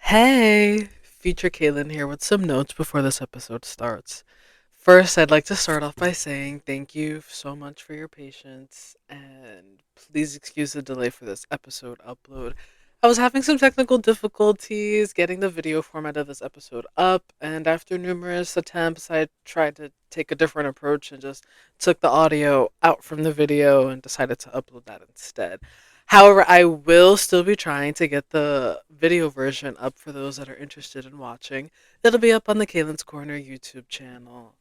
Hey, feature Kaylin here with some notes before this episode starts. First, I'd like to start off by saying thank you so much for your patience and please excuse the delay for this episode upload. I was having some technical difficulties getting the video format of this episode up, and after numerous attempts, I tried to take a different approach and just took the audio out from the video and decided to upload that instead. However, I will still be trying to get the video version up for those that are interested in watching. It'll be up on the Kaylin's Corner YouTube channel.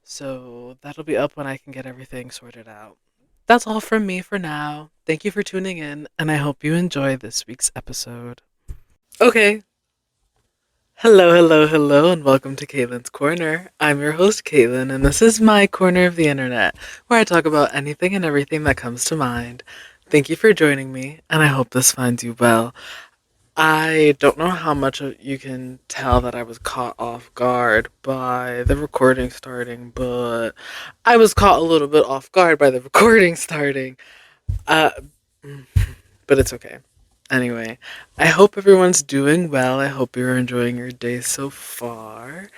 So that'll be up when I can get everything sorted out. That's all from me for now. Thank you for tuning in, and I hope you enjoy this week's episode. Okay. Hello, and welcome to Kaylin's Corner. I'm your host, Kaylin, and this is my corner of the internet, where I talk about anything and everything that comes to mind. Thank you for joining me, and I hope this finds you well. I don't know how much you can tell that I was caught off guard by the recording starting, but I was caught a little bit off guard by the recording starting. Uh, but it's okay. Anyway, I hope everyone's doing well. I hope you're enjoying your day so far.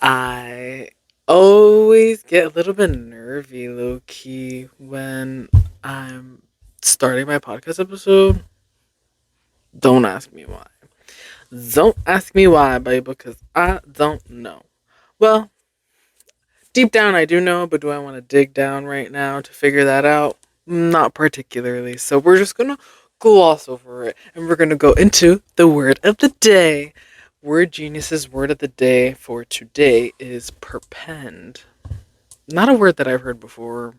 I always get a little bit nervy, low key, when I'm starting my podcast episode. Don't ask me why. Don't ask me why, babe, because I don't know. Well, deep down I do know, but do I want to dig down right now to figure that out? Not particularly. So we're just going to gloss over it and we're going to go into the word of the day. Word Genius's word of the day for today is perpend. Not a word that I've heard before.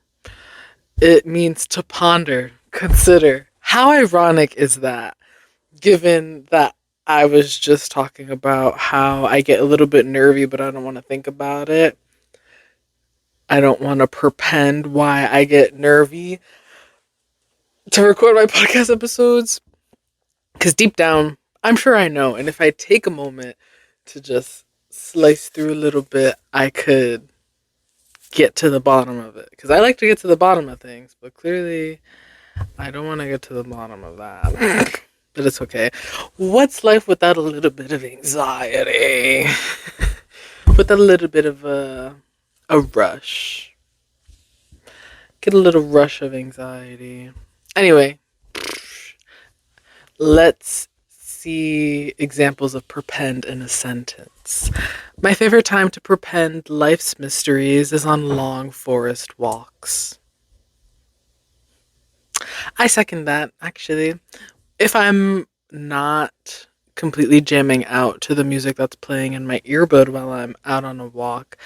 It means to ponder, consider. How ironic is that? Given that I was just talking about how I get a little bit nervy, but I don't want to think about it. I don't want to perpend why I get nervy to record my podcast episodes. Because deep down, I'm sure I know. And if I take a moment to just slice through a little bit, I could get to the bottom of it. Because I like to get to the bottom of things, but clearly I don't want to get to the bottom of that. But it's okay. What's life without a little bit of anxiety? With a little bit of a rush. Get a little rush of anxiety. Anyway, let's see examples of perpend in a sentence. My favorite time to perpend life's mysteries is on long forest walks. I second that, actually. If I'm not completely jamming out to the music that's playing in my earbud while I'm out on a walk,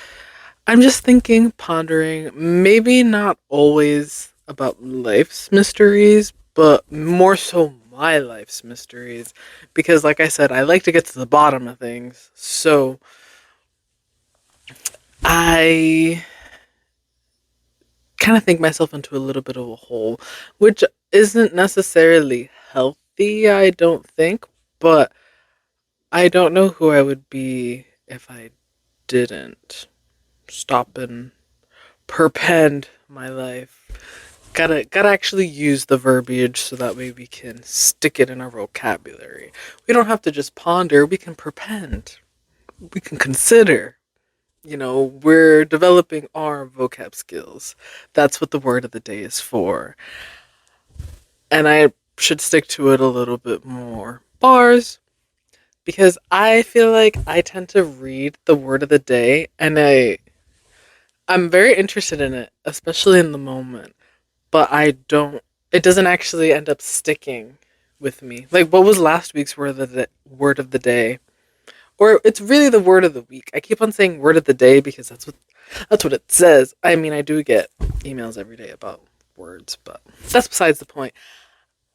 I'm just thinking, pondering, maybe not always about life's mysteries, but more so my life's mysteries. Because, like I said, I like to get to the bottom of things. So, I kind of think myself into a little bit of a hole, which isn't necessarily healthy, I don't think, but I don't know who I would be if I didn't stop and perpend my life. Gotta actually use the verbiage so that way we can stick it in our vocabulary. We don't have to just ponder, we can perpend. We can consider. We're developing our vocab skills. That's what the word of the day is for. And I should stick to it a little bit more. Bars. Because I feel like I tend to read the word of the day and I'm very interested in it, especially in the moment. But it doesn't actually end up sticking with me. Like, what was last week's word of the day? Or it's really the word of the week. I keep on saying word of the day because that's what it says. I mean, I do get emails every day about words, but that's besides the point.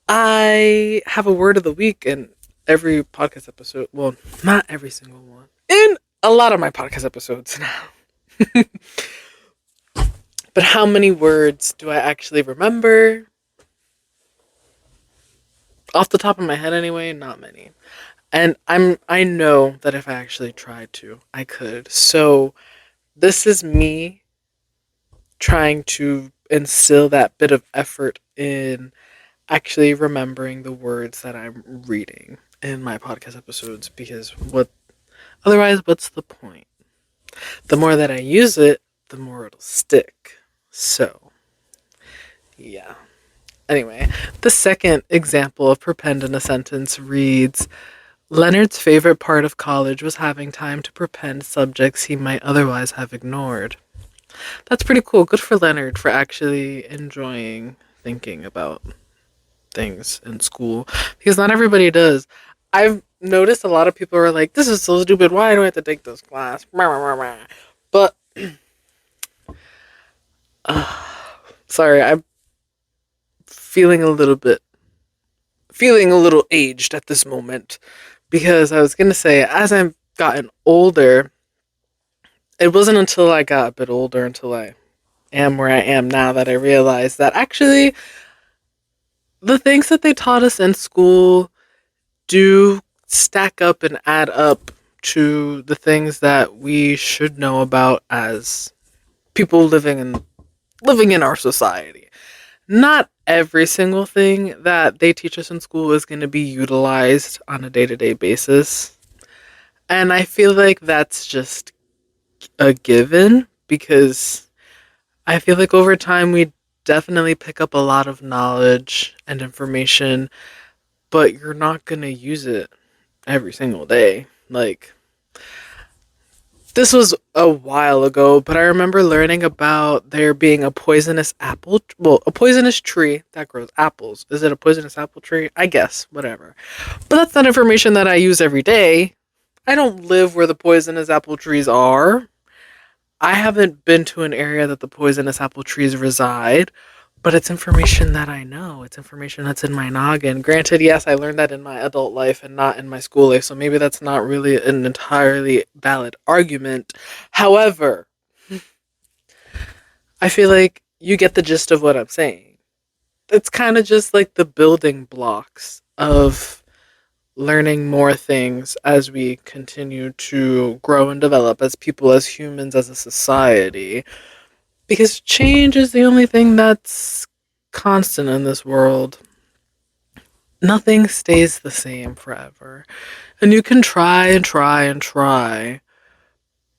I have a word of the week in every podcast episode. Well, not every single one. In a lot of my podcast episodes now. But how many words do I actually remember? Off the top of my head anyway, not many. And I know that if I actually tried to, I could. So this is me trying to instill that bit of effort in actually remembering the words that I'm reading in my podcast episodes because otherwise, what's the point? The more that I use it, the more it'll stick. So, yeah. Anyway, the second example of perpend in a sentence reads, Leonard's favorite part of college was having time to perpend subjects he might otherwise have ignored. That's pretty cool. Good for Leonard for actually enjoying thinking about things in school because not everybody does. I've noticed a lot of people are like, this is so stupid. Why do I have to take this class? But, sorry, I'm feeling feeling a little aged at this moment because I was going to say, as I've gotten older, it wasn't until I got a bit older, until I am where I am now, that I realized that actually the things that they taught us in school do stack up and add up to the things that we should know about as people living in our society. Not every single thing that they teach us in school is going to be utilized on a day-to-day basis. And I feel like that's just a given because I feel like over time we definitely pick up a lot of knowledge and information, but you're not going to use it every single day. Like, this was a while ago, but I remember learning about there being a poisonous a poisonous tree that grows apples. Is it a poisonous apple tree? I guess, whatever. But that's not information that I use every day. I don't live where the poisonous apple trees are. I haven't been to an area that the poisonous apple trees reside, but it's information that I know. It's information that's in my noggin. Granted, yes, I learned that in my adult life and not in my school life, so maybe that's not really an entirely valid argument. However, I feel like you get the gist of what I'm saying. It's kind of just like the building blocks of learning more things as we continue to grow and develop as people, as humans, as a society. Because change is the only thing that's constant in this world. Nothing stays the same forever. And you can try and try and try,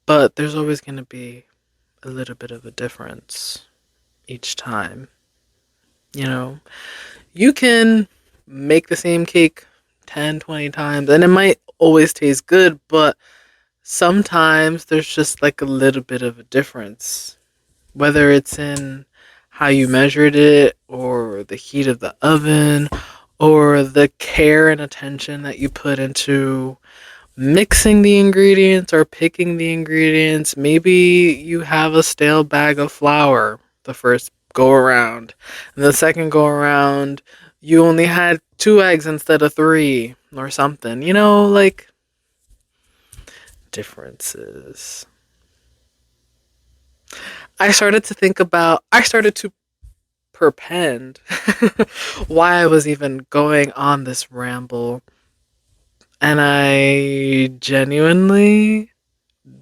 but there's always going to be a little bit of a difference each time. You know, you can make the same cake 10, 20 times, and it might always taste good, but sometimes there's just like a little bit of a difference. Whether it's in how you measured it, or the heat of the oven, or the care and attention that you put into mixing the ingredients or picking the ingredients. Maybe you have a stale bag of flour the first go around, and the second go around, you only had 2 eggs instead of 3, or something. You know, like, differences. I started to perpend why I was even going on this ramble. And I genuinely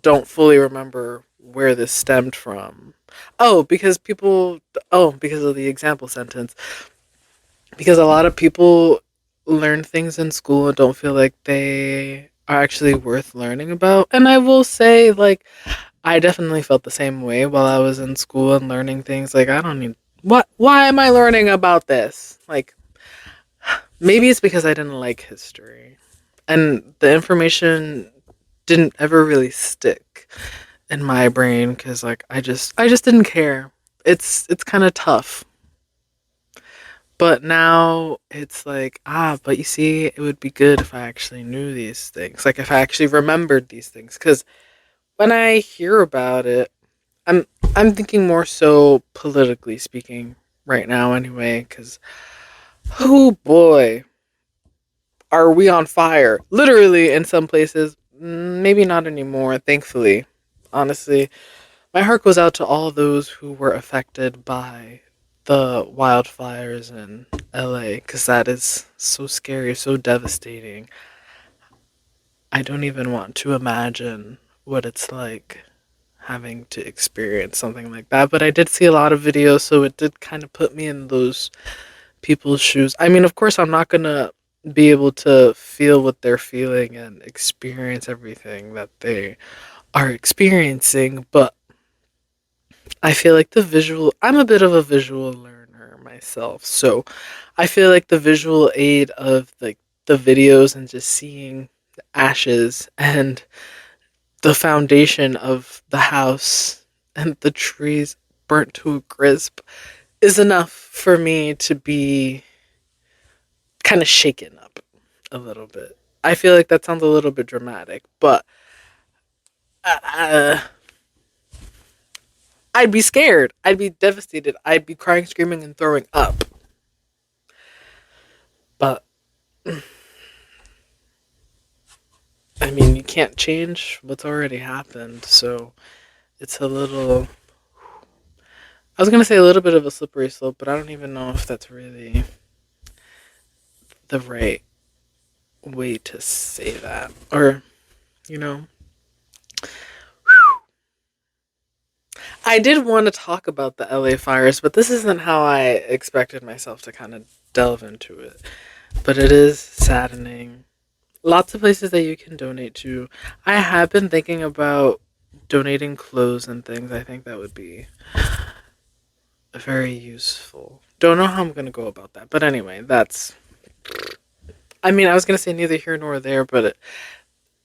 don't fully remember where this stemmed from. Because of the example sentence. Because a lot of people learn things in school and don't feel like they are actually worth learning about. And I will say, like, I definitely felt the same way while I was in school and learning things. Like, I don't need, why am I learning about this? Like, maybe it's because I didn't like history. And the information didn't ever really stick in my brain because, like, I just didn't care. It's kind of tough. But now it's like, but you see, it would be good if I actually knew these things. Like, if I actually remembered these things. Because when I hear about it, I'm I'm thinking more so politically speaking right now anyway, because, oh boy, are we on fire. Literally in some places, maybe not anymore, thankfully. Honestly, my heart goes out to all those who were affected by the wildfires in LA, because that is so scary, so devastating. I don't even want to imagine what it's like having to experience something like that. But I did see a lot of videos, so it did kind of put me in those people's shoes. I mean, of course, I'm not gonna be able to feel what they're feeling and experience everything that they are experiencing. But I feel like I'm a bit of a visual learner myself. So I feel like the visual aid of like the videos and just seeing the ashes and the foundation of the house and the trees burnt to a crisp is enough for me to be kind of shaken up a little bit. I feel like that sounds a little bit dramatic, but uh, I'd be scared. I'd be devastated. I'd be crying, screaming, and throwing up. But I mean, you can't change what's already happened, so it's a little. I was gonna say a little bit of a slippery slope, but I don't even know if that's really the right way to say that. Or, you know, I did want to talk about the LA fires, but this isn't how I expected myself to kind of delve into it. But it is saddening. Lots of places that you can donate to. I have been thinking about donating clothes and things. I think that would be very useful. Don't know how I'm going to go about that. But anyway, I mean, I was going to say neither here nor there, but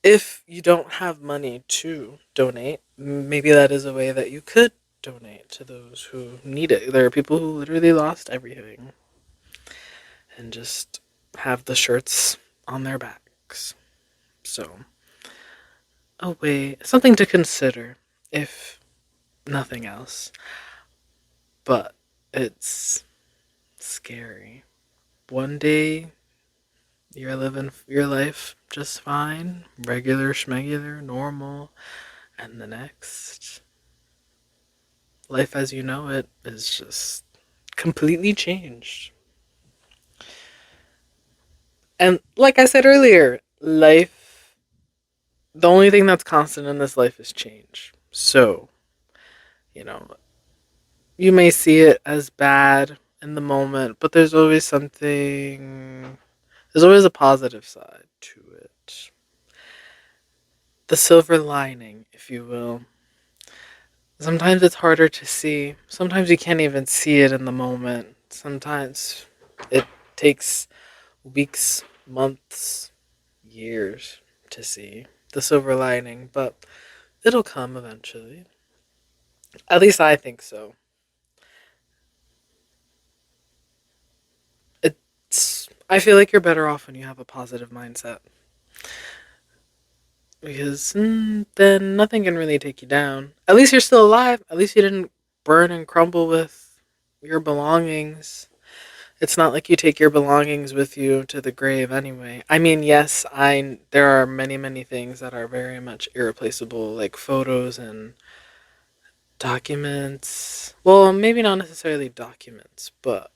if you don't have money to donate, maybe that is a way that you could donate to those who need it. There are people who literally lost everything and just have the shirts on their backs. So, a way, something to consider, if nothing else. But it's scary. One day you're living your life just fine, regular, schmegular, normal, and the next, life as you know it is just completely changed. And like I said earlier, the only thing that's constant in this life is change. So, you know, you may see it as bad in the moment, but there's always a positive side to it. The silver lining, if you will. Sometimes it's harder to see. Sometimes you can't even see it in the moment. Sometimes it takes weeks, months, years to see the silver lining, but it'll come eventually. At least I think so. I feel like you're better off when you have a positive mindset because then nothing can really take you down. At least you're still alive. At least you didn't burn and crumble with your belongings. It's not like you take your belongings with you to the grave anyway. I mean, yes, I there are many things that are very much irreplaceable, like photos and documents. Well, maybe not necessarily documents, but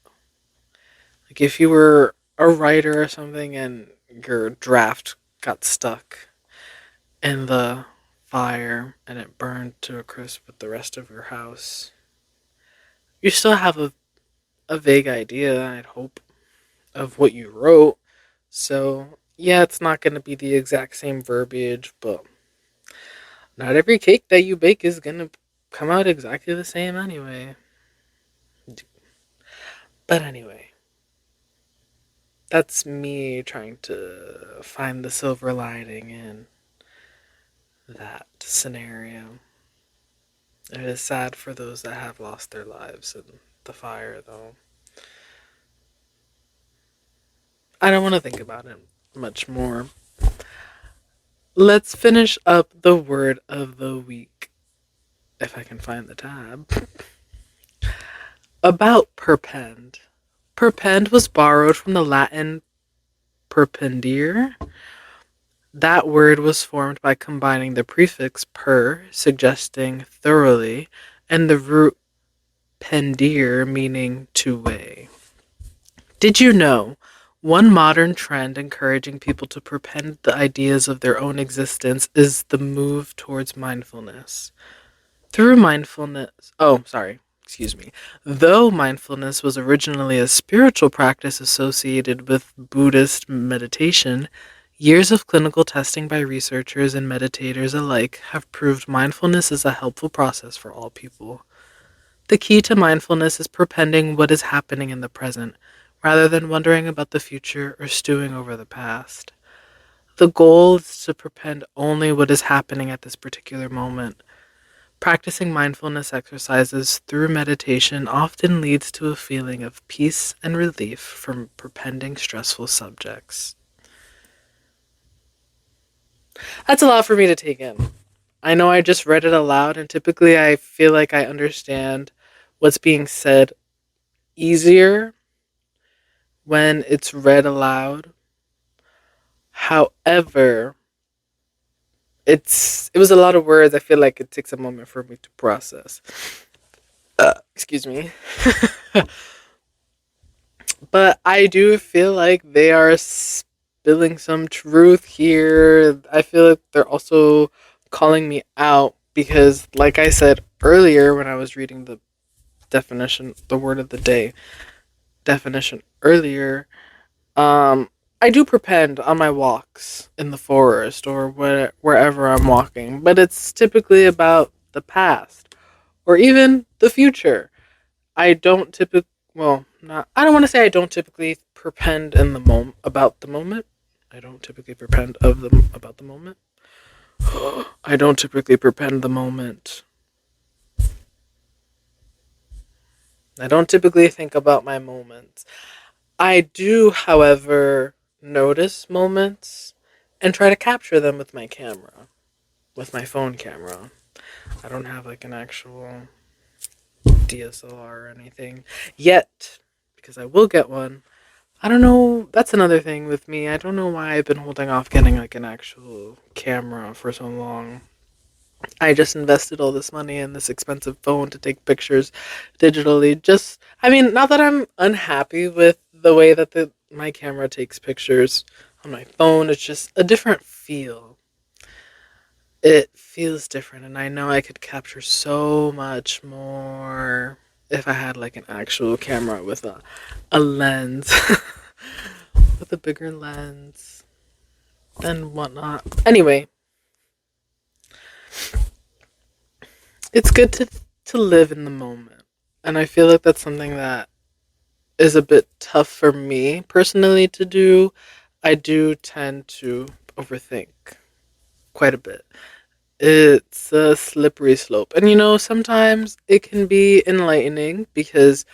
like if you were a writer or something and your draft got stuck in the fire and it burned to a crisp with the rest of your house, you still have a vague idea, I'd hope, of what you wrote. So, yeah, it's not going to be the exact same verbiage, but not every cake that you bake is going to come out exactly the same anyway. But anyway, that's me trying to find the silver lining in that scenario. It is sad for those that have lost their lives in the fire, though. I don't want to think about it much more. Let's finish up the word of the week, if I can find the tab. About perpend. Perpend was borrowed from the Latin perpendere. That word was formed by combining the prefix per, suggesting thoroughly, and the root pendere, meaning to weigh. Did you know one modern trend encouraging people to perpend the ideas of their own existence is the move towards mindfulness? Through mindfulness, oh, sorry. excuse me, though mindfulness was originally a spiritual practice associated with Buddhist meditation, years of clinical testing by researchers and meditators alike have proved mindfulness is a helpful process for all people. The key to mindfulness is perpending what is happening in the present, rather than wondering about the future or stewing over the past. The goal is to perpend only what is happening at this particular moment. Practicing mindfulness exercises through meditation often leads to a feeling of peace and relief from perpending stressful subjects. That's a lot for me to take in. I know I just read it aloud, and typically I feel like I understand what's being said easier when it's read aloud. However, it was a lot of words. I feel like it takes a moment for me to process. Excuse me. But I do feel like they are spilling some truth here. I feel like they're also calling me out because, like I said earlier when I was reading the definition, the word of the day definition earlier, um, I do perpend on my walks in the forest or wherever I'm walking, but it's typically about the past or even the future. I don't typically, well, not, I don't want to say I don't typically perpend in the moment about the moment. I don't typically perpend of them about the moment. I don't typically perpend the moment. I don't typically think about my moments. I do, however, notice moments and try to capture them with my camera, with my phone camera. I don't have like an actual DSLR or anything yet because I will get one. I don't know. That's another thing with me. I don't know why I've been holding off getting like an actual camera for so long. I just invested all this money in this expensive phone to take pictures digitally. Just, I mean, not that I'm unhappy with the way that my camera takes pictures on my phone. It's just a different feel. It feels different, and I know I could capture so much more if I had like an actual camera with a lens, with a bigger lens and whatnot. Anyway, it's good to live in the moment, and I feel like that's something that is a bit tough for me personally to do. I do tend to overthink quite a bit. It's a slippery slope. And sometimes it can be enlightening because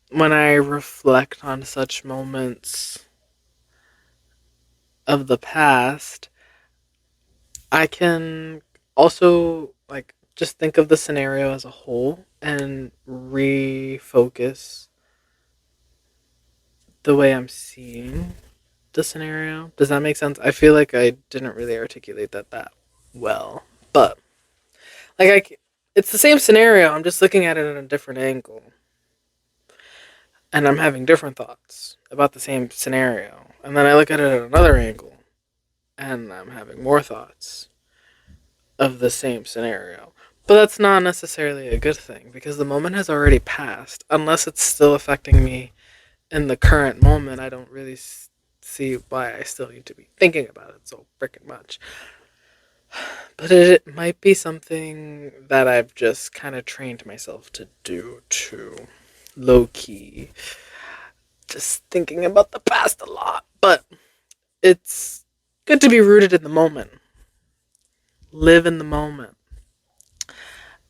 when I reflect on such moments of the past, I can also like just think of the scenario as a whole and refocus the way I'm seeing the scenario. Does that make sense? I feel like I didn't really articulate that well, but like it's the same scenario. I'm just looking at it at a different angle, and I'm having different thoughts about the same scenario. And then I look at it at another angle, and I'm having more thoughts of the same scenario. But that's not necessarily a good thing because the moment has already passed. Unless it's still affecting me in the current moment, I don't really see why I still need to be thinking about it so freaking much. But it might be something that I've just kind of trained myself to do too. Low key. Just thinking about the past a lot. But it's good to be rooted in the moment. Live in the moment.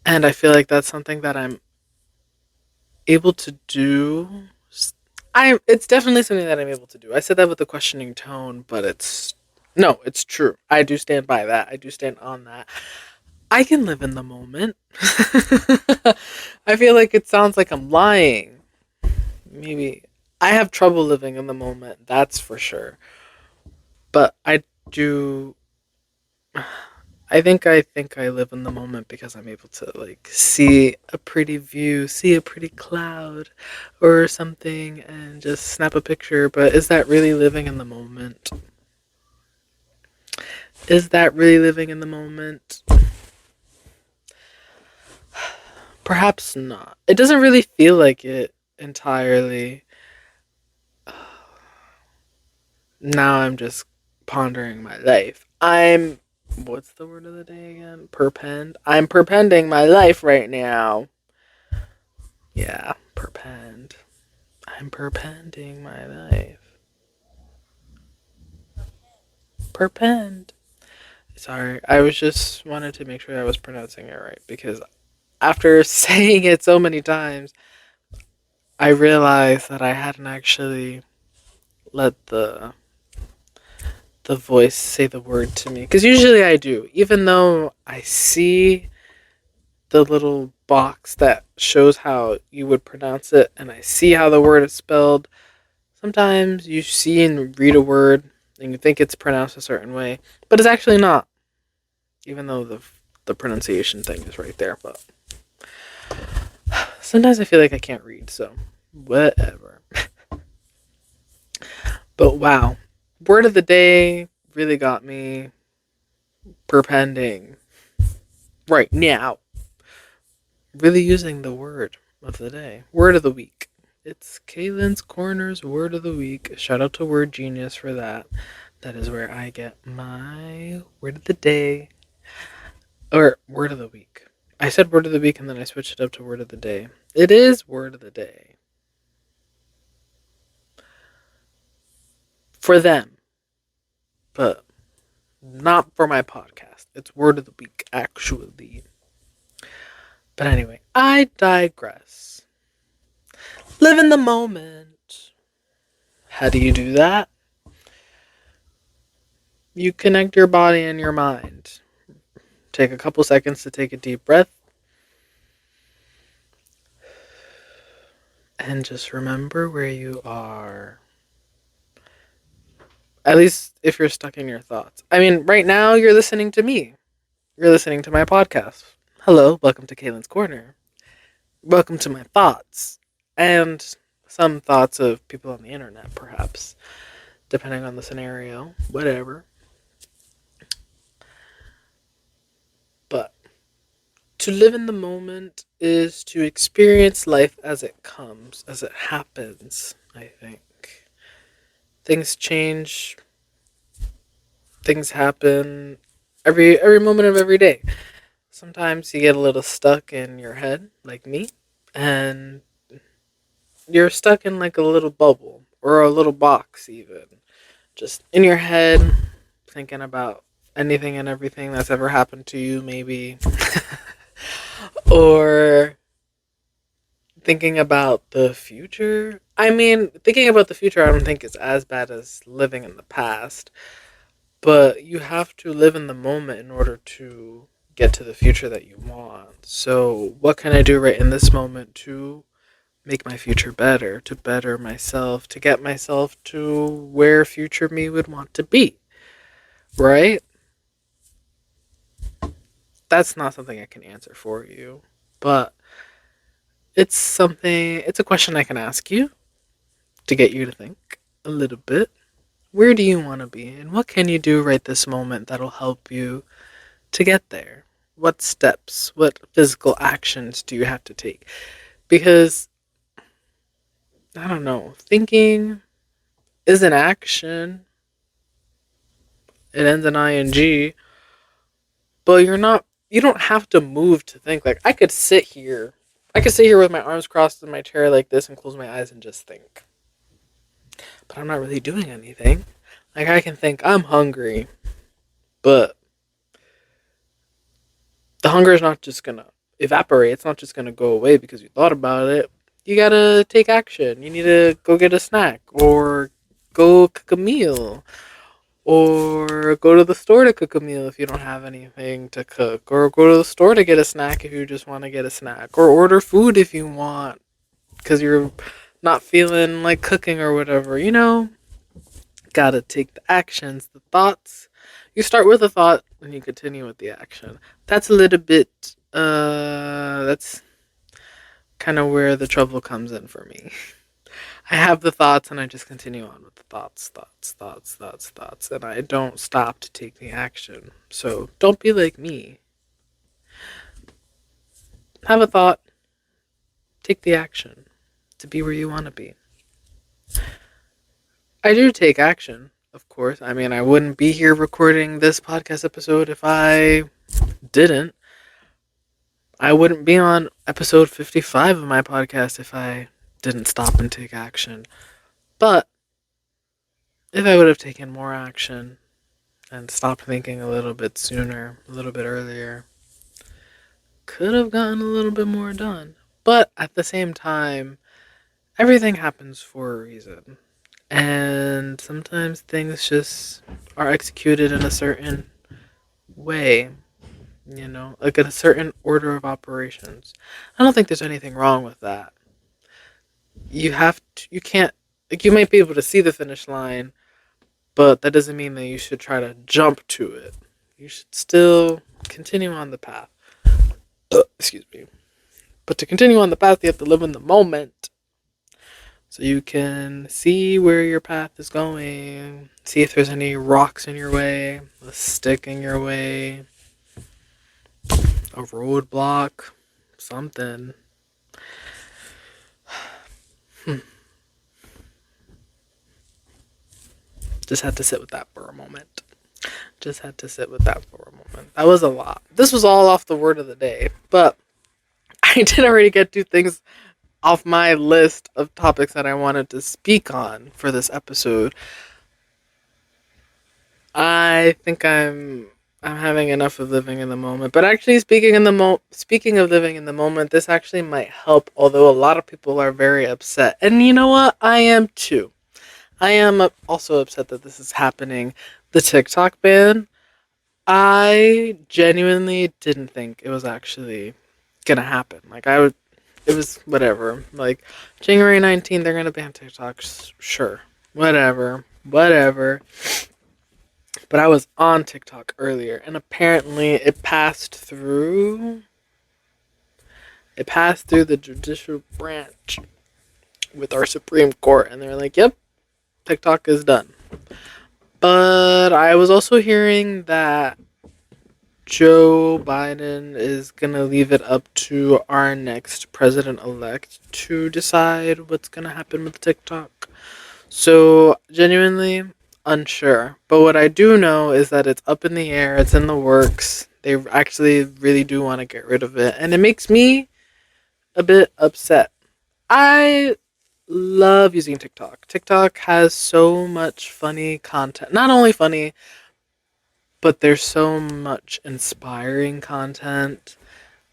And I feel like that's something that I'm able to do. It's definitely something that I'm able to do. I said that with a questioning tone, but it's true. I do stand by that. I do stand on that. I can live in the moment. I feel like it sounds like I'm lying. Maybe I have trouble living in the moment, that's for sure. But I do I think I live in the moment because I'm able to like see a pretty view, see a pretty cloud or something and just snap a picture, but is that really living in the moment? Is that really living in the moment? Perhaps not. It doesn't really feel like it entirely. Now I'm just pondering my life. What's the word of the day again? Perpend. I'm perpending my life right now. Yeah, perpend. I'm perpending my life. Perpend. Sorry, I was just wanted to make sure I was pronouncing it right because after saying it so many times, I realized that I hadn't actually let the voice say the word to me. Because usually I do, even though I see the little box that shows how you would pronounce it, and I see how the word is spelled. Sometimes you see and read a word and you think it's pronounced a certain way, but it's actually not, even though the pronunciation thing is right there. But sometimes I feel like I can't read, so whatever. But wow, word of the day really got me perpending right now. Really using the word of the day, word of the week. It's Kaylin's Korner's word of the week. Shout out to Word Genius for that. That is where I get my word of the day. Or word of the week. I said word of the week and then I switched it up to word of the day. It is word of the day. For them. But not for my podcast. It's word of the week, actually. But anyway, I digress. Live in the moment. How do you do that? You connect your body and your mind. Take a couple seconds to take a deep breath. And just remember where you are. At least if you're stuck in your thoughts. I mean, right now you're listening to me. You're listening to my podcast. Hello, welcome to Kaylin's Corner. Welcome to my thoughts. And some thoughts of people on the internet, perhaps. Depending on the scenario. Whatever. But to live in the moment is to experience life as it comes, as it happens, I think. Things change. Things happen every moment of every day. Sometimes you get a little stuck in your head, like me, and you're stuck in like a little bubble or a little box even. Just in your head, thinking about anything and everything that's ever happened to you, maybe. Or thinking about the future. I mean, thinking about the future, I don't think is as bad as living in the past. But you have to live in the moment in order to get to the future that you want. So, what can I do right in this moment to make my future better, to better myself, to get myself to where future me would want to be? Right? That's not something I can answer for you, but it's a question I can ask you to get you to think a little bit. Where do you want to be, and what can you do right this moment that'll help you to get there? What steps, what physical actions do you have to take? Because, I don't know, thinking is an action. It ends in ing, but you don't have to move to think. Like, I could sit here. I could sit here with my arms crossed in my chair like this and close my eyes and just think. But I'm not really doing anything. Like, I can think, I'm hungry, but the hunger is not just gonna evaporate. It's not just gonna go away because you thought about it. You gotta take action. You need to go get a snack or go cook a meal or go to the store to cook a meal if you don't have anything to cook, or go to the store to get a snack if you just want to get a snack, or order food if you want because you're not feeling like cooking or whatever. Gotta take the actions, the thoughts. You start with a thought and you continue with the action. That's a little bit, that's kind of where the trouble comes in for me. I have the thoughts and I just continue on with the thoughts, and I don't stop to take the action. So don't be like me. Have a thought, take the action to be where you want to be. I do take action, of course. I mean, I wouldn't be here recording this podcast episode if I didn't. I wouldn't be on episode 55 of my podcast if I didn't stop and take action. But if I would have taken more action and stopped thinking a little bit sooner, a little bit earlier, could have gotten a little bit more done. But at the same time, everything happens for a reason. And sometimes things just are executed in a certain way, like in a certain order of operations. I don't think there's anything wrong with that. You can't, like, you might be able to see the finish line, but that doesn't mean that you should try to jump to it. You should still continue on the path. Excuse me. But to continue on the path, you have to live in the moment. So you can see where your path is going. See if there's any rocks in your way, a stick in your way, a roadblock, something. Just had to sit with that for a moment. That was a lot. This was all off the word of the day, but I did already get two things off my list of topics that I wanted to speak on for this episode. I think I'm having enough of living in the moment. But actually, speaking of living in the moment, this actually might help. Although a lot of people are very upset, and you know what? I am too. I am also upset that this is happening. The TikTok ban. I genuinely didn't think it was actually gonna happen. It was whatever. Like, January 19th, they're gonna ban TikTok. Sure, whatever. But I was on TikTok earlier, and apparently it passed through. It passed through the judicial branch with our Supreme Court, and they're like, "Yep, TikTok is done." But I was also hearing that Joe Biden is gonna leave it up to our next president-elect to decide what's gonna happen with TikTok. So, genuinely unsure. But what I do know is that it's up in the air, it's in the works. They actually really do want to get rid of it. And it makes me a bit upset. I love using TikTok. TikTok has so much funny content. Not only funny, but there's so much inspiring content.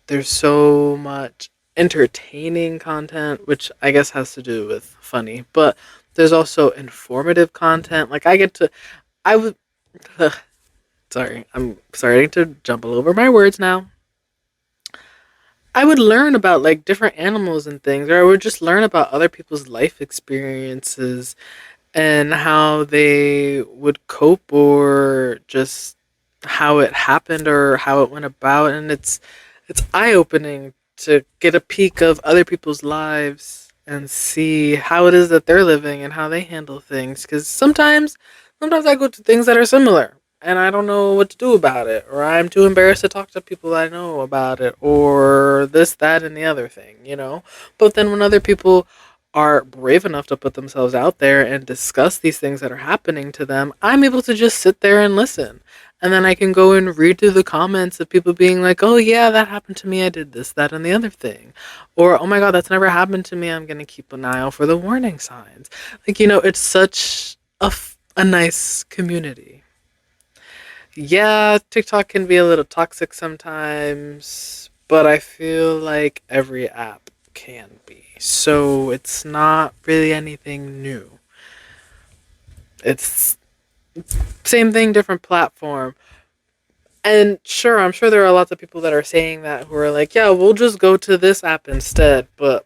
There's so much entertaining content, which I guess has to do with funny. But there's also informative content. Like, I would, sorry, I'm starting to jumble over my words now. I would learn about, like, different animals and things, or I would just learn about other people's life experiences and how they would cope, or just how it happened or how it went about. And it's eye-opening to get a peek of other people's lives and see how it is that they're living and how they handle things. Because sometimes I go to things that are similar and I don't know what to do about it, or I'm too embarrassed to talk to people I know about it, or this, that, and the other thing. But then when other people are brave enough to put themselves out there and discuss these things that are happening to them, I'm able to just sit there and listen. And then I can go and read through the comments of people being like, "Oh yeah, that happened to me. I did this, that, and the other thing." Or, "Oh my God, that's never happened to me. I'm going to keep an eye out for the warning signs." Like, it's such a nice community. Yeah, TikTok can be a little toxic sometimes, but I feel like every app can be. So it's not really anything new. It's same thing, different platform. And sure, I'm sure there are lots of people that are saying that who are like, "Yeah, we'll just go to this app instead." But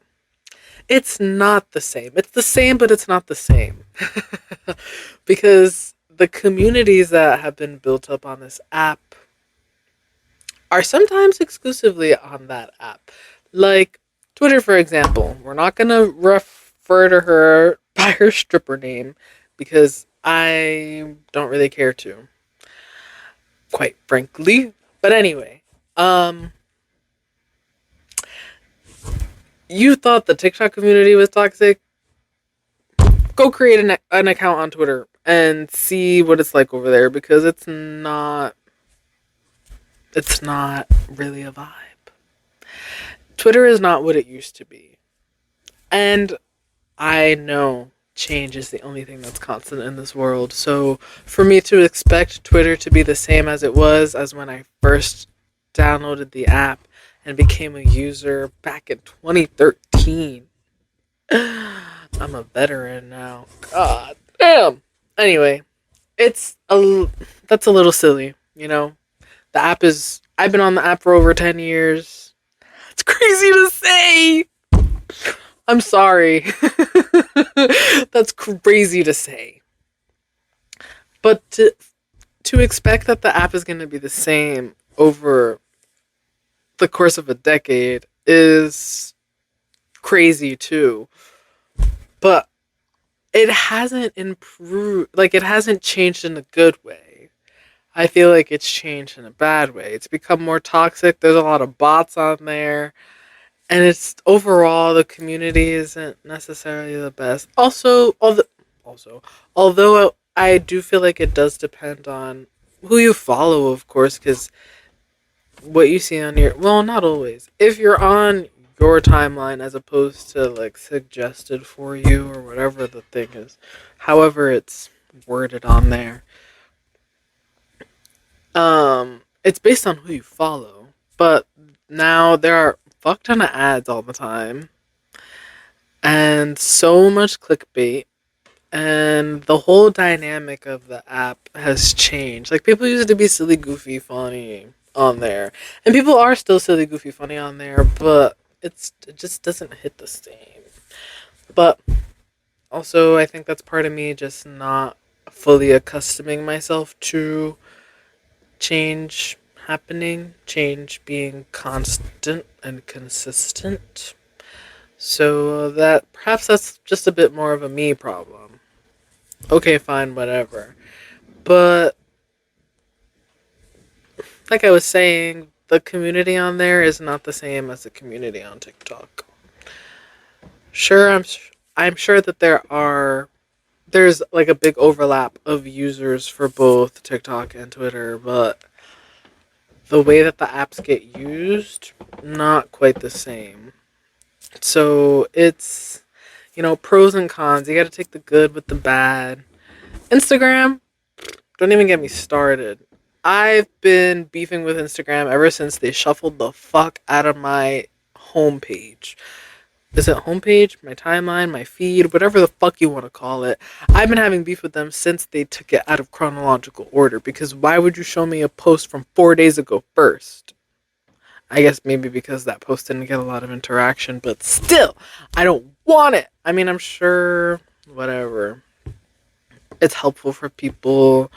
it's not the same. It's the same, but it's not the same. Because the communities that have been built up on this app are sometimes exclusively on that app. Like Twitter, for example. We're not going to refer to her by her stripper name because I don't really care to, quite frankly. But anyway, You thought the TikTok community was toxic? Go create an account on Twitter and see what it's like over there, because it's not really a vibe. Twitter is not what it used to be. And I know change is the only thing that's constant in this world. So for me to expect Twitter to be the same as it was as when I first downloaded the app and became a user back in 2013. I'm a veteran now. God damn. Anyway, that's a little silly, you know. The app is I've been on the app for over 10 years. It's crazy to say. I'm sorry. That's crazy to say. But to expect that the app is going to be the same over the course of a decade is crazy too. But it hasn't improved, like it hasn't changed in a good way. I feel like it's changed in a bad way. It's become more toxic. There's a lot of bots on there. And it's overall the community isn't necessarily the best. Although I do feel like it does depend on who you follow, of course, because what you see on your, well, not always. If you're on your timeline as opposed to like suggested for you or whatever the thing is, however it's worded on there, it's based on who you follow. But now there are fuck ton of ads all the time and so much clickbait, and the whole dynamic of the app has changed. Like, people used to be silly, goofy, funny on there, and people are still silly, goofy, funny on there, but it just doesn't hit the same. But also, I think that's part of me just not fully accustoming myself to change being constant and consistent. So that perhaps that's just a bit more of a me problem. Okay, fine, whatever. But like I was saying, the community on there is not the same as the community on TikTok. Sure, I'm sure that there's like a big overlap of users for both TikTok and Twitter, but the way that the apps get used, not quite the same. So it's, pros and cons. You got to take the good with the bad. Instagram, don't even get me started. I've been beefing with Instagram ever since they shuffled the fuck out of my homepage. Is it homepage? My timeline? My feed? Whatever the fuck you want to call it. I've been having beef with them since they took it out of chronological order. Because why would you show me a post from 4 days ago first? I guess maybe because that post didn't get a lot of interaction. But still, I don't want it. I mean, I'm sure, whatever. It's helpful for people,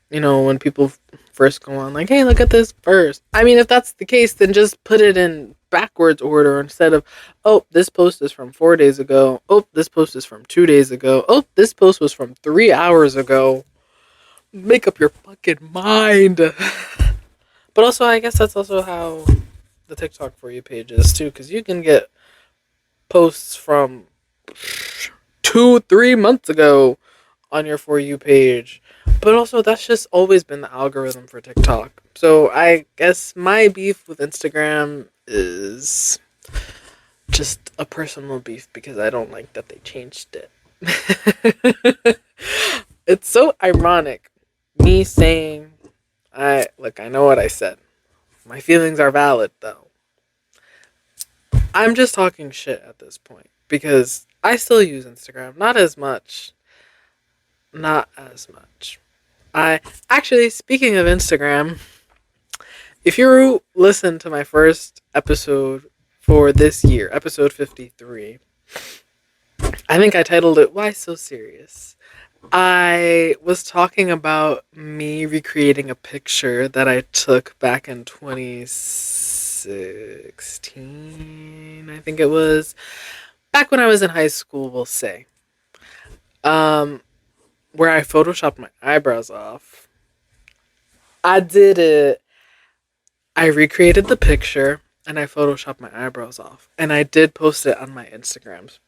when people first go on, like, hey, look at this first. I mean, if that's the case, then just put it in backwards order instead of, oh, this post is from 4 days ago. Oh, this post is from 2 days ago. Oh, this post was from 3 hours ago. Make up your fucking mind. But also, I guess that's also how the TikTok For You page is too, because you can get posts from 2-3 months ago on your For You page. But also, that's just always been the algorithm for TikTok. So I guess my beef with Instagram is just a personal beef because I don't like that they changed it. It's so ironic. Me saying, I know what I said. My feelings are valid, though. I'm just talking shit at this point because I still use Instagram. Not as much. Not as much. Speaking of Instagram, if you listen to my first episode for this year, episode 53, I think I titled it, Why So Serious? I was talking about me recreating a picture that I took back in 2016, I think it was. Back when I was in high school, we'll say. Where I photoshopped my eyebrows off. I did it. I recreated the picture, and I photoshopped my eyebrows off. And I did post it on my Instagram's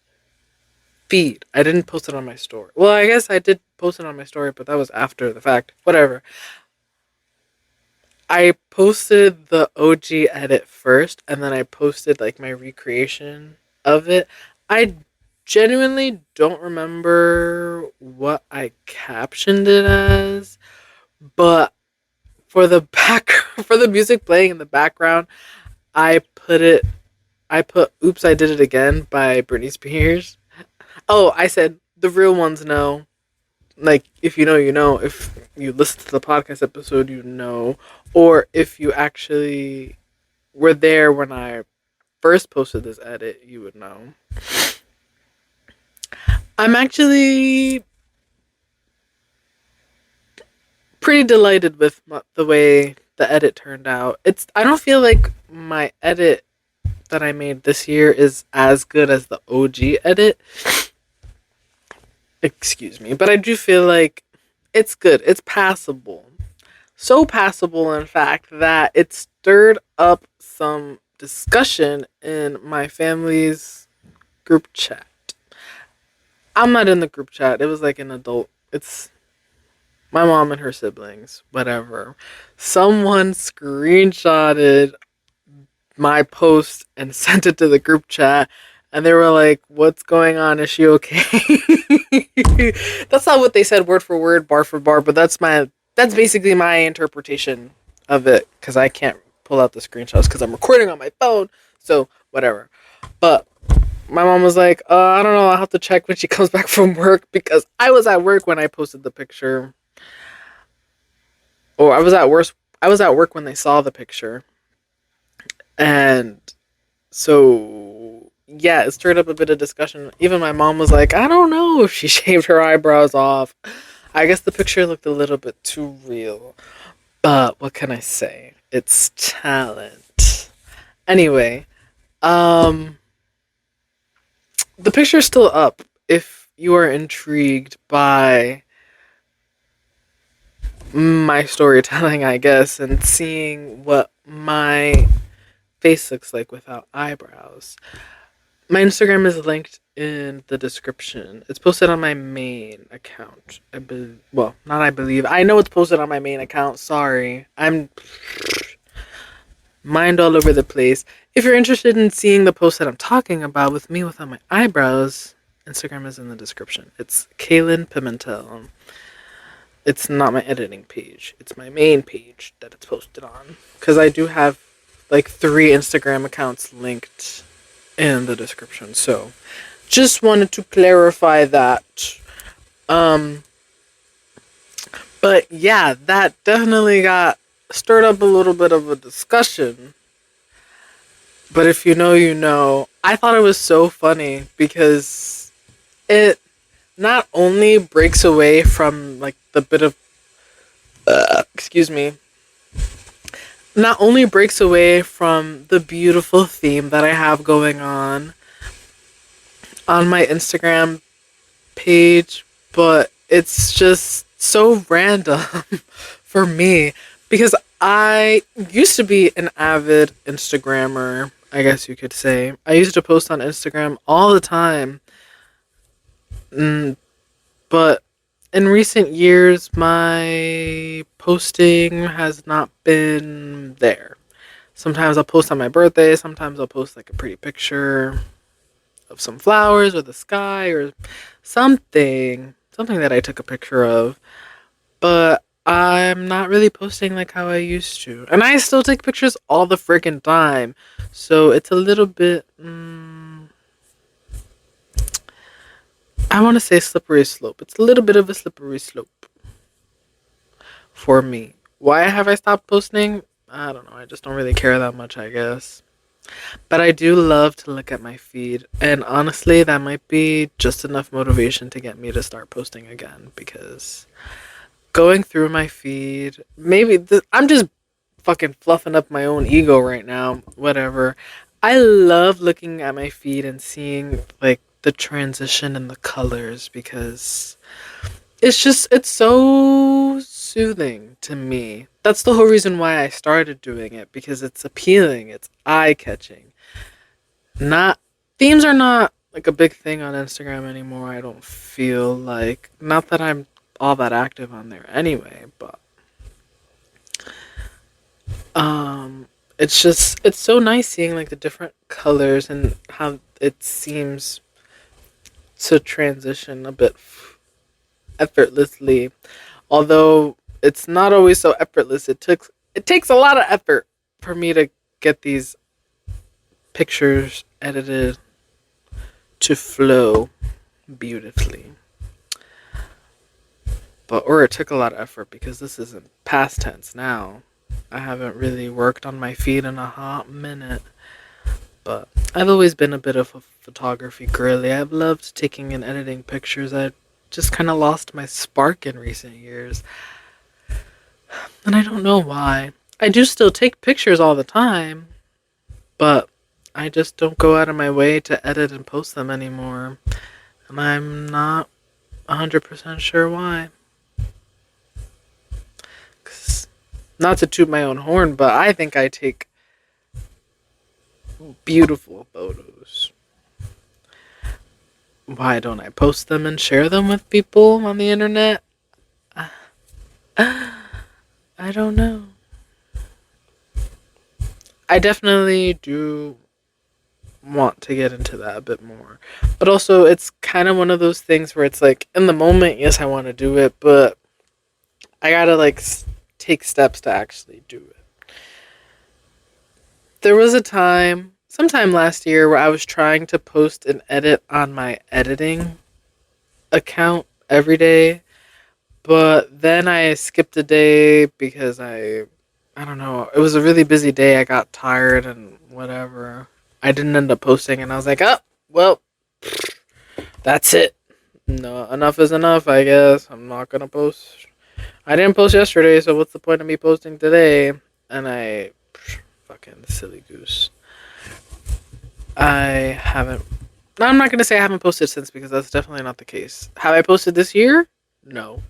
feed. I didn't post it on my story. Well, I guess I did post it on my story, but that was after the fact. Whatever. I posted the OG edit first, and then I posted like my recreation of it. I genuinely don't remember what I captioned it as, but for the back for the music playing in the background, I put it I put "Oops, I Did It Again" by Britney Spears. Oh, I said the real ones know. Like, if you know, you know. If you listen to the podcast episode, you know. Or if you actually were there when I first posted this edit, you would know. I'm actually pretty delighted with the way the edit turned out. I don't feel like my edit that I made this year is as good as the OG edit. Excuse me, but I do feel like it's good. It's passable. So passable, in fact, that it stirred up some discussion in my family's group chat. I'm not in the group chat. It was like an adult. It's my mom and her siblings, whatever. Someone screenshotted my post and sent it to the group chat, and they were like, "What's going on? Is she okay?" That's not what they said word for word, bar for bar, but that's basically my interpretation of it, because I can't pull out the screenshots because I'm recording on my phone, so whatever. But my mom was like, I don't know, I'll have to check when she comes back from work, because I was at work when I posted the picture. Or I was at work when they saw the picture. And so, yeah, it stirred up a bit of discussion. Even my mom was like, I don't know if she shaved her eyebrows off. I guess the picture looked a little bit too real. But what can I say? It's talent. Anyway, the picture's still up if you are intrigued by my storytelling, I guess, and seeing what my face looks like without eyebrows. My Instagram is linked in the description. It's posted on my main account. Well, not I believe. I know it's posted on my main account. Sorry. I'm mind all over the place. If you're interested in seeing the post that I'm talking about with me without my eyebrows, Instagram is in the description. It's Kaylin Pimentel. It's not my editing page. It's my main page that it's posted on. Because I do have like 3 Instagram accounts linked in the description. So just wanted to clarify that. But yeah, that definitely got stirred up a little bit of a discussion. But if you know, you know. I thought it was so funny because it not only breaks away from like the bit of excuse me, not only breaks away from the beautiful theme that I have going on my Instagram page, but it's just so random for me, because I used to be an avid Instagrammer, I guess you could say. I used to post on Instagram all the time. But in recent years, my posting has not been there. Sometimes I'll post on my birthday. Sometimes I'll post like a pretty picture of some flowers or the sky or something. Something that I took a picture of. But I'm not really posting like how I used to. And I still take pictures all the freaking time. So it's a little bit... I want to say slippery slope. It's a little bit of a slippery slope for me. Why have I stopped posting? I don't know. I just don't really care that much, I guess. But I do love to look at my feed. And honestly, that might be just enough motivation to get me to start posting again. Because going through my feed, I'm just fucking fluffing up my own ego right now. Whatever. I love looking at my feed and seeing like the transition and the colors, because it's so soothing to me. That's the whole reason why I started doing it, because it's appealing, it's eye-catching. Not Themes are not like a big thing on Instagram anymore. I don't feel like, not that I'm all that active on there anyway, but it's so nice seeing like the different colors and how it seems to transition a bit effortlessly. Although it's not always so effortless. It takes a lot of effort for me to get these pictures edited to flow beautifully. Or it took a lot of effort, because this isn't past tense now. I haven't really worked on my feed in a hot minute. But I've always been a bit of a photography girly. I've loved taking and editing pictures. I just kind of lost my spark in recent years. And I don't know why. I do still take pictures all the time, but I just don't go out of my way to edit and post them anymore. And I'm not 100% sure why. 'Cause, not to toot my own horn, but I think I take beautiful photos. Why don't I post them and share them with people on the internet? I don't know. I definitely do want to get into that a bit more. But also, it's kind of one of those things where it's like, in the moment, yes, I want to do it, but I gotta like take steps to actually do it. There was a time, sometime last year, where I was trying to post and edit on my editing account every day, but then I skipped a day because I don't know, it was a really busy day. I got tired and whatever. I didn't end up posting, and I was like, oh, well, that's it. No, enough is enough, I guess. I'm not gonna post. I didn't post yesterday, so what's the point of me posting today? And fucking silly goose. I haven't. I'm not gonna say I haven't posted since, because that's definitely not the case. Have I posted this year? No.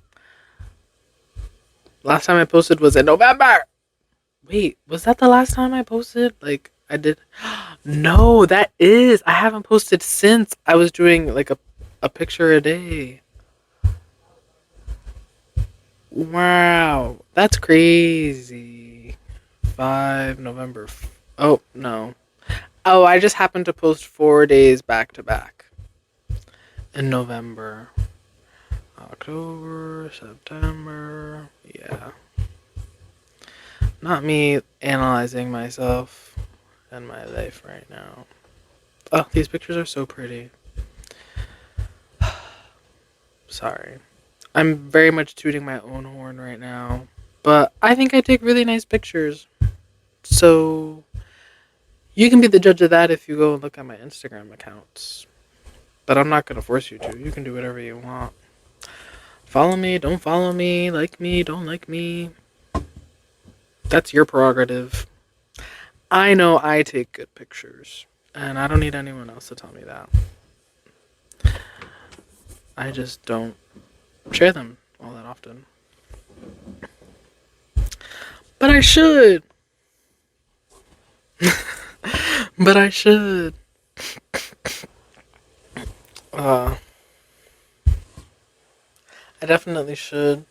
Last time I posted was in November. Wait, was that the last time I posted? Like, I did. No, that is. I haven't posted since. I was doing like a picture a day. Wow, that's crazy. 5 November. Oh, no. Oh, I just happened to post 4 days back to back in November. October, September. Yeah. Not me analyzing myself and my life right now. Oh, these pictures are so pretty. Sorry. I'm very much tooting my own horn right now. But I think I take really nice pictures. So you can be the judge of that if you go and look at my Instagram accounts. But I'm not going to force you to. You can do whatever you want. Follow me, don't follow me, like me, don't like me. That's your prerogative. I know I take good pictures, and I don't need anyone else to tell me that. I just don't share them all that often. But I should. But I should. I definitely should.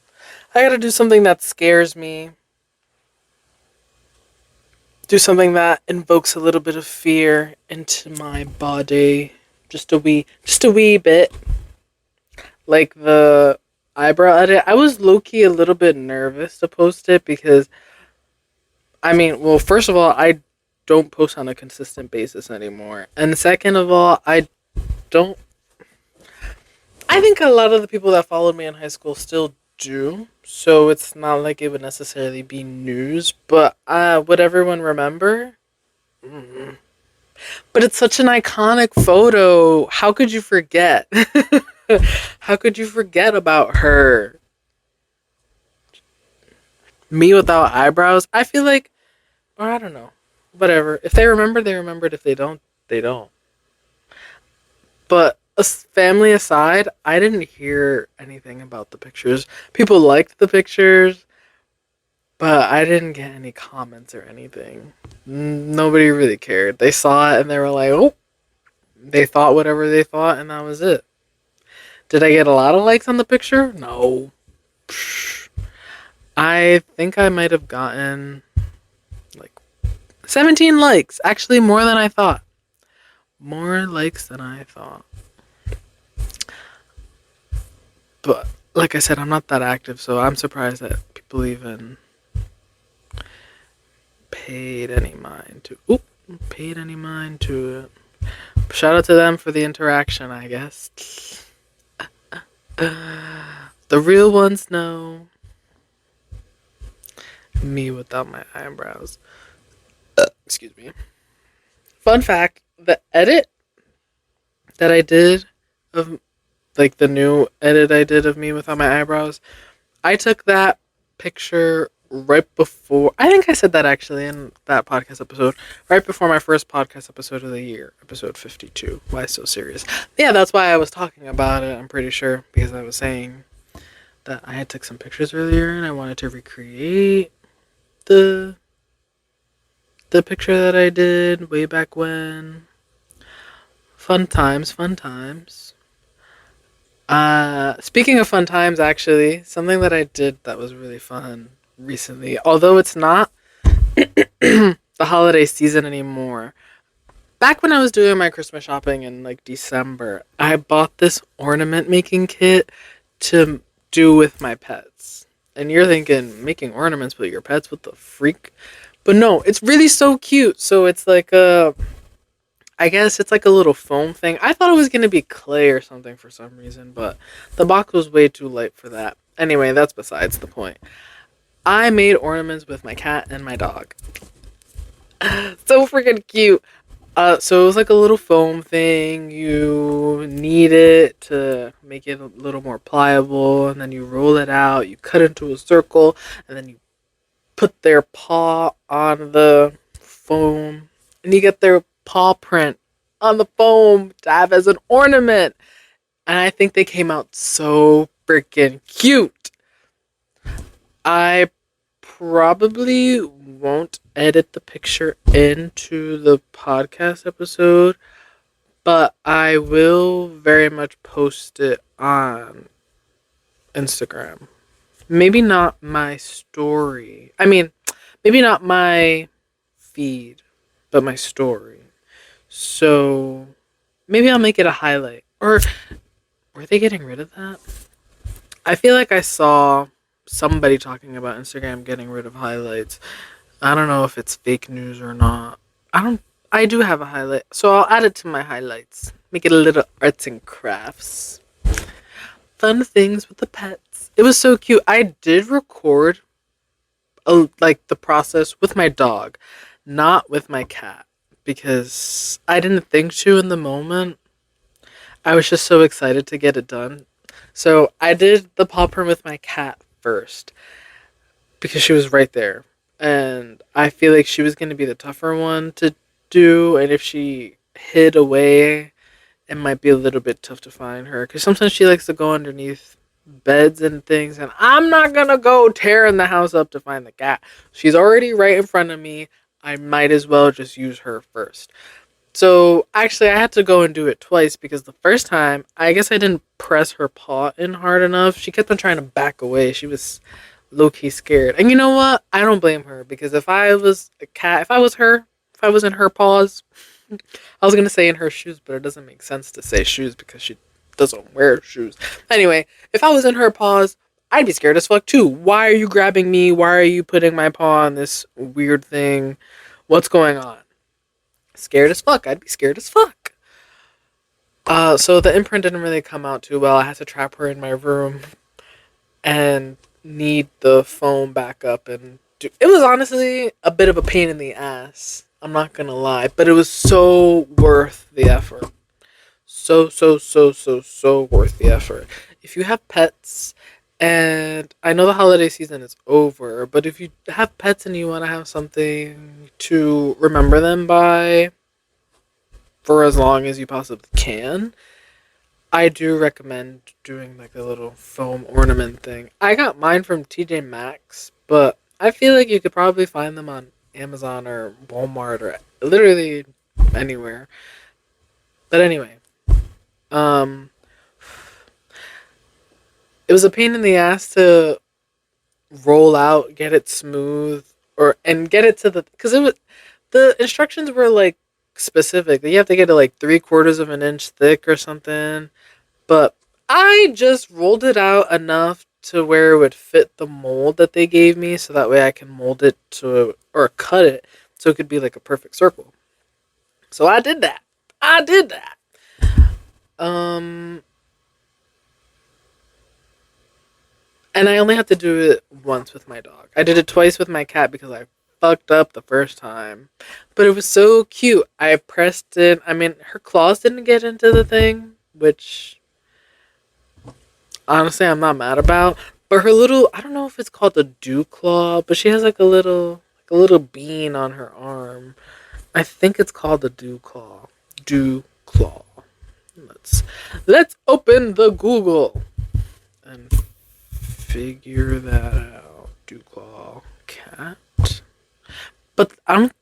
I gotta do something that scares me. Do something that invokes a little bit of fear into my body. Just a wee bit. Like the eyebrow edit. I was low-key a little bit nervous to post it because, I mean, well, first of all, I don't post on a consistent basis anymore. And second of all, I think a lot of the people that followed me in high school still do. So it's not like it would necessarily be news. But would everyone remember? Mm. But it's such an iconic photo. How could you forget? How could you forget about her? Me without eyebrows? I feel like, or I don't know. Whatever. If they remember, they remembered. If they don't, they don't. But family aside, I didn't hear anything about the pictures. People liked the pictures, but I didn't get any comments or anything. Nobody really cared. They saw it and they were like, oh, they thought whatever they thought, and that was it. Did I get a lot of likes on the picture? No. Psh. I think I might have gotten like 17 likes. Actually, more than I thought. More likes than I thought. But like I said, I'm not that active, so I'm surprised that people even paid any mind to. Oop, paid any mind to it. Shout out to them for the interaction, I guess. The real ones know me without my eyebrows. Excuse me. Fun fact, the edit that I did of, like, the new edit I did of me without my eyebrows, I took that picture right before, I think I said that actually in that podcast episode, right before my first podcast episode of the year, episode 52. Why so serious? Yeah, that's why I was talking about it, I'm pretty sure, because I was saying that I had took some pictures earlier and I wanted to recreate the picture that I did way back when. Fun times, fun times. Speaking of fun times, actually, something that I did that was really fun recently, although it's not the holiday season anymore. Back when I was doing my Christmas shopping in like December, I bought this ornament making kit to do with my pets. And you're thinking, making ornaments with your pets? What the freak? But no, it's really so cute. So it's like I guess it's like a little foam thing. I thought it was going to be clay or something for some reason, but the box was way too light for that. Anyway, that's besides the point. I made ornaments with my cat and my dog. So freaking cute. So it was like a little foam thing. You knead it to make it a little more pliable, and then you roll it out. You cut into a circle, and then you put their paw on the foam, and you get their paw print on the foam to have as an ornament. And I think they came out so freaking cute. I probably won't edit the picture into the podcast episode, but I will very much post it on Instagram. Maybe not my story. I mean, maybe not my feed, but my story. So maybe I'll make it a highlight. Or were they getting rid of that? I feel like I saw somebody talking about Instagram getting rid of highlights. I don't know if it's fake news or not. I do have a highlight, so I'll add it to my highlights. Make it a little arts and crafts. Fun things with the pets. It was so cute. I did record like the process with my dog, not with my cat, because I didn't think to in the moment. I was just so excited to get it done. So I did the paw print with my cat first because she was right there. And I feel like she was going to be the tougher one to do. And if she hid away, it might be a little bit tough to find her. Because sometimes she likes to go underneath beds and things. And I'm not going to go tearing the house up to find the cat. She's already right in front of me. I might as well just use her first. So actually I had to go and do it twice because the first time, I guess I didn't press her paw in hard enough. She kept on trying to back away. She was low-key scared. And you know what? I don't blame her because if I was a cat, if I was her, if I was in her paws, I was going to say in her shoes, but it doesn't make sense to say shoes because she doesn't wear shoes. Anyway, if I was in her paws, I'd be scared as fuck too. Why are you grabbing me? Why are you putting my paw on this weird thing? What's going on? Scared as fuck. I'd be scared as fuck. So the imprint didn't really come out too well. I had to trap her in my room and knead the foam back up and it was honestly a bit of a pain in the ass. I'm not gonna lie, but it was so worth the effort. So worth the effort. If you have pets, and I know the holiday season is over, but if you have pets and you want to have something to remember them by for as long as you possibly can, I do recommend doing like a little foam ornament thing. I got mine from TJ Maxx, but I feel like you could probably find them on Amazon or Walmart or literally anywhere. But anyway, um, it was a pain in the ass to roll out, get it smooth, or and get it to the because it was the instructions were like specific. You have to get it like 3/4 of an inch thick or something. But I just rolled it out enough to where it would fit the mold that they gave me, so that way I can mold it to or cut it so it could be like a perfect circle. So I did that. I did that. Um, and I only had to do it once with my dog. I did it twice with my cat because I fucked up the first time. But it was so cute. I pressed it. I mean, her claws didn't get into the thing, which honestly I'm not mad about. But her little, I don't know if it's called a dew claw, but she has like a little bean on her arm. I think it's called a dew claw. Dew claw. Let's let's open the Google and figure that out. Dew claw cat. But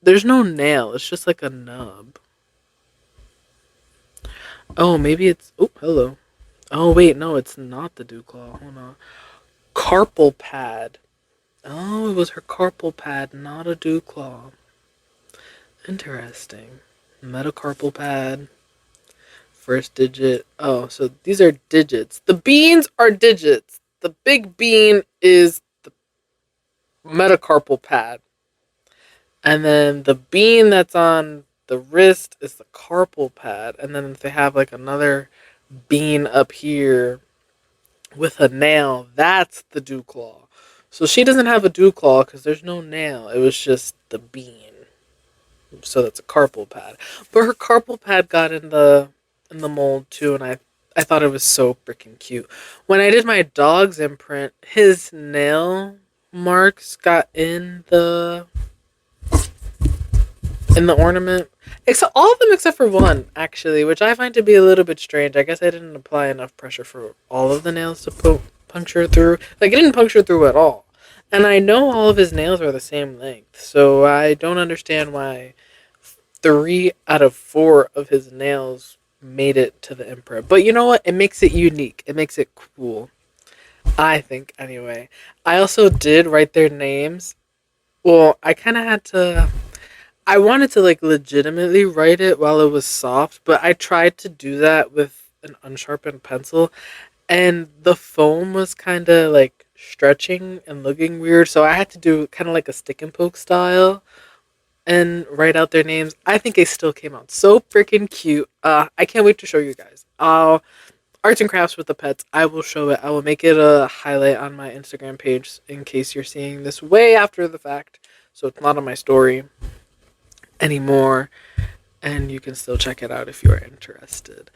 there's no nail. It's just like a nub. Oh, maybe it's. Oh, hello. Oh wait, no, it's not the dew claw. Hold on. Carpal pad. Oh, it was her carpal pad, not a dew claw. Interesting. Metacarpal pad. First digit. Oh, so these are digits. The beans are digits. The big bean is the metacarpal pad. And then the bean that's on the wrist is the carpal pad. And then if they have like another bean up here with a nail, that's the dew claw. So she doesn't have a dew claw because there's no nail. It was just the bean. So that's a carpal pad. But her carpal pad got in the mold too, and I thought it was so freaking cute. When I did my dog's imprint, his nail marks got in the ornament. Except all of them except for one, actually, which I find to be a little bit strange. I guess I didn't apply enough pressure for all of the nails to puncture through. Like it didn't puncture through at all. And I know all of his nails are the same length, so I don't understand why 3 out of 4 of his nails made it to the emperor. But you know what? It makes it unique. It makes it cool. I think, anyway. I also did write their names. Well, I kind of had to. I wanted to like legitimately write it while it was soft, but I tried to do that with an unsharpened pencil, and the foam was kind of like stretching and looking weird, so I had to do kind of like a stick and poke style and write out their names. I think they still came out so freaking cute. I can't wait to show you guys. Arts and crafts with the pets. I will show it. I will make it a highlight on my Instagram page in case you're seeing this way after the fact, so it's not on my story anymore, and you can still check it out if you are interested.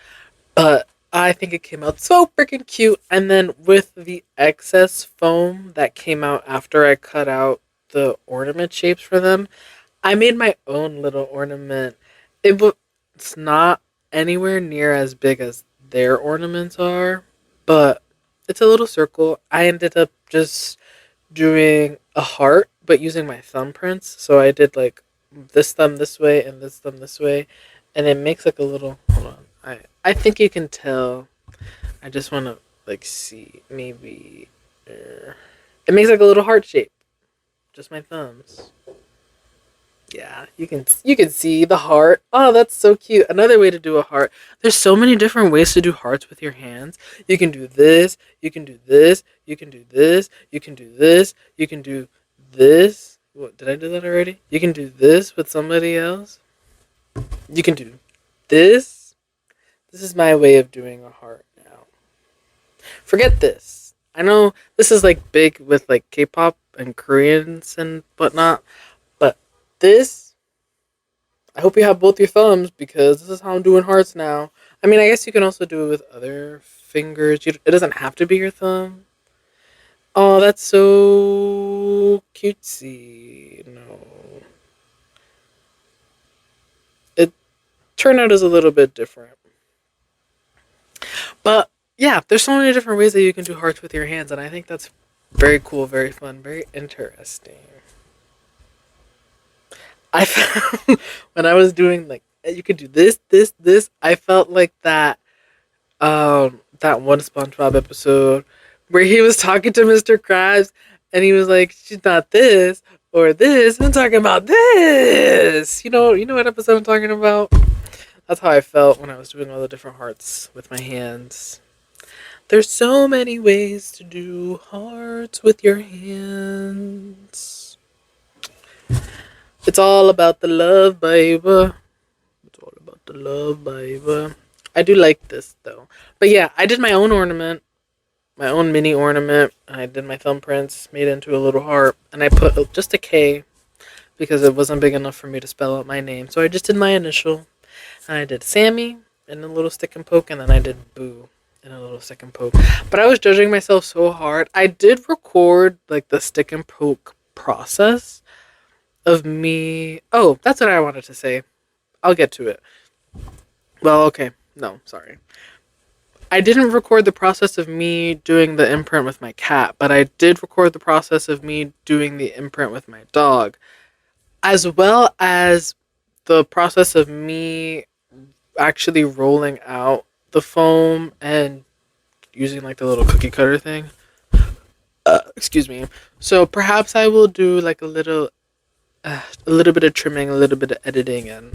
But I think it came out so freaking cute. And then with the excess foam that came out after I cut out the ornament shapes for them, I made my own little ornament. It's not anywhere near as big as their ornaments are, but it's a little circle. I ended up just doing a heart, but using my thumbprints. So I did like this thumb this way and this thumb this way, and it makes like a little. Hold on, I think you can tell. I just want to like see maybe. It makes like a little heart shape. Just my thumbs. Yeah, you can see the heart. Oh, that's so cute. Another way to do a heart. There's so many different ways to do hearts with your hands. You can do this, you can do this, you can do this, you can do this, you can do this. What, did I do that already? You can do this with somebody else. You can do this. This is my way of doing a heart now. Forget this. I know this is like big with like K-pop and Koreans and whatnot, but this, I hope you have both your thumbs because this is how I'm doing hearts now. I mean, I guess you can also do it with other fingers. It doesn't have to be your thumb. Oh, that's so cutesy. No. It turned out as a little bit different. But yeah, there's so many different ways that you can do hearts with your hands, and I think that's very cool, very fun, very interesting. I found when I was doing like you could do this, this, this. I felt like that one SpongeBob episode where he was talking to Mr. Krabs and he was like, "She's not this or this. I'm talking about this." You know what episode I'm talking about. That's how I felt when I was doing all the different hearts with my hands. There's so many ways to do hearts with your hands. It's all about the love, baby. It's all about the love, baby. I do like this though. But yeah, I did my own ornament, my own mini ornament. I did my thumbprints, made it into a little heart, and I put just a K because it wasn't big enough for me to spell out my name. So I just did my initial, and I did Sammy in a little stick and poke, and then I did Boo in a little stick and poke. But I was judging myself so hard. I did record like the stick and poke process of me. Oh, that's what I wanted to say. I'll get to it. Well, okay. No, sorry. I didn't record the process of me doing the imprint with my cat, but I did record the process of me doing the imprint with my dog, as well as the process of me actually rolling out the foam and using like the little cookie cutter thing. Excuse me. So perhaps I will do like a little bit of trimming, a little bit of editing, and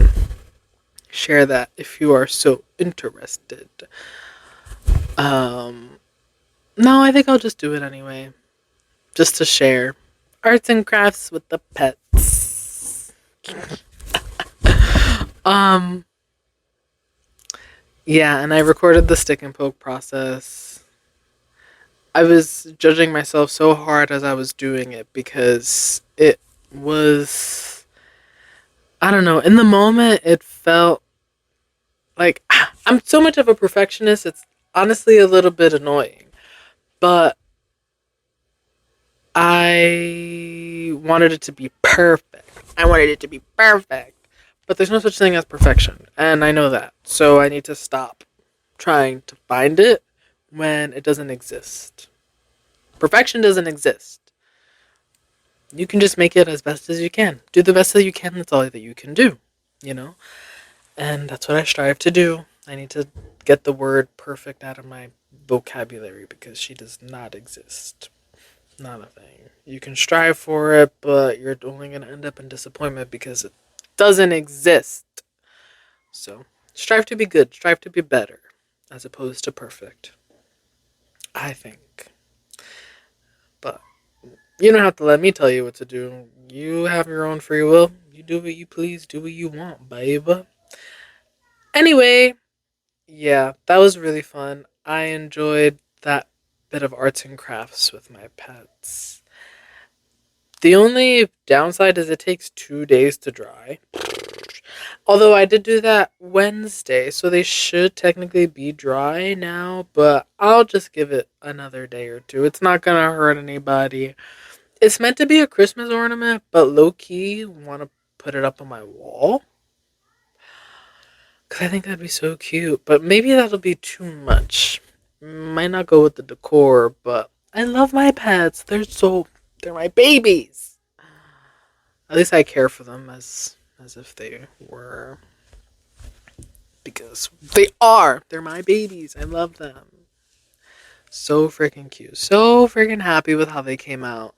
share that if you are so interested. Um, no, I think I'll just do it anyway, just to share arts and crafts with the pets. Um, yeah, and I recorded the stick and poke process. I was judging myself so hard as I was doing it because it was, I don't know, in the moment it felt like I'm so much of a perfectionist, it's honestly a little bit annoying. But I wanted it to be perfect. I wanted it to be perfect. But there's no such thing as perfection. And I know that. So I need to stop trying to find it when it doesn't exist. Perfection doesn't exist. You can just make it as best as you can. Do the best that you can. That's all that you can do. You know? And that's what I strive to do. I need to get the word perfect out of my vocabulary because she does not exist. Not a thing. You can strive for it, but you're only going to end up in disappointment because it doesn't exist. So, strive to be good, strive to be better, as opposed to perfect. I think. But you don't have to let me tell you what to do. You have your own free will. You do what you please, do what you want, babe. Anyway, yeah, that was really fun. I enjoyed that bit of arts and crafts with my pets. The only downside is it takes 2 days to dry. Although I did do that Wednesday, so they should technically be dry now, but I'll just give it another day or two. It's not gonna hurt anybody. It's meant to be a Christmas ornament, but low key want to put it up on my wall. Because I think that'd be so cute. But maybe that'll be too much. Might not go with the decor, but I love my pets. They're my babies. At least I care for them as if they were, because they are. They're my babies. I love them. So freaking cute. So freaking happy with how they came out.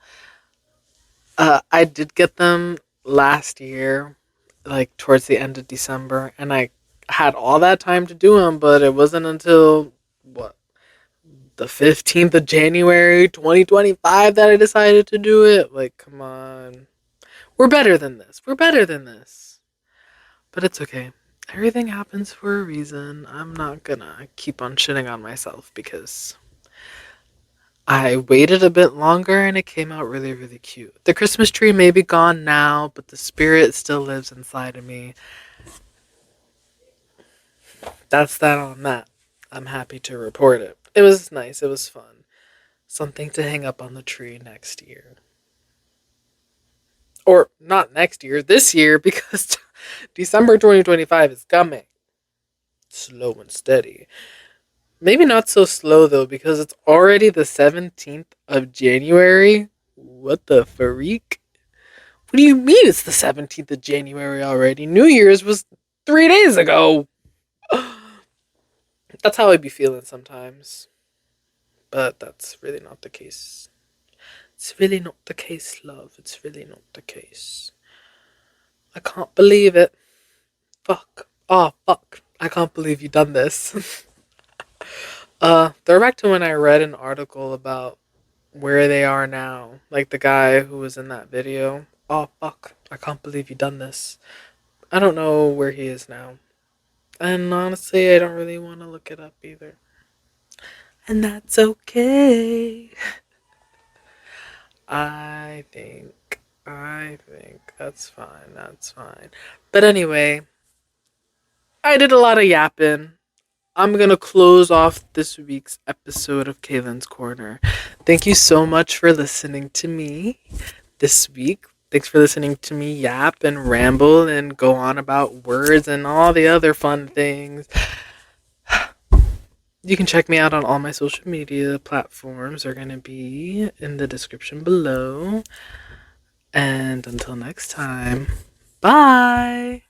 I did get them last year, like towards the end of December, and I had all that time to do them, but it wasn't until what, the 15th of January 2025 that I decided to do it. Like, come on. We're better than this. We're better than this. But it's okay. Everything happens for a reason. I'm not gonna keep on shitting on myself because I waited a bit longer and it came out really, really cute. The Christmas tree may be gone now, but the spirit still lives inside of me. That's that on that. I'm happy to report it. It was nice. It was fun. Something to hang up on the tree next year. Or not next year, this year, because December 2025 is coming. Slow and steady. Maybe not so slow though, because it's already the 17th of January. What the freak? What do you mean it's the 17th of January already? New Year's was 3 days ago. That's how I be feeling sometimes. But that's really not the case. It's really not the case, love. It's really not the case. I can't believe it. Fuck. Oh, fuck. I can't believe you done this. Throwback to when I read an article about where they are now. Like the guy who was in that video. Oh, fuck. I can't believe you done this. I don't know where he is now. And honestly, I don't really want to look it up either. And that's okay. I think that's fine. That's fine. But anyway, I did a lot of yapping. I'm gonna close off this week's episode of Kaylin's Corner. Thank you so much for listening to me this week. Thanks for listening to me yap and ramble and go on about words and all the other fun things. You can check me out on all my social media platforms. Are gonna be in the description below. And until next time, bye!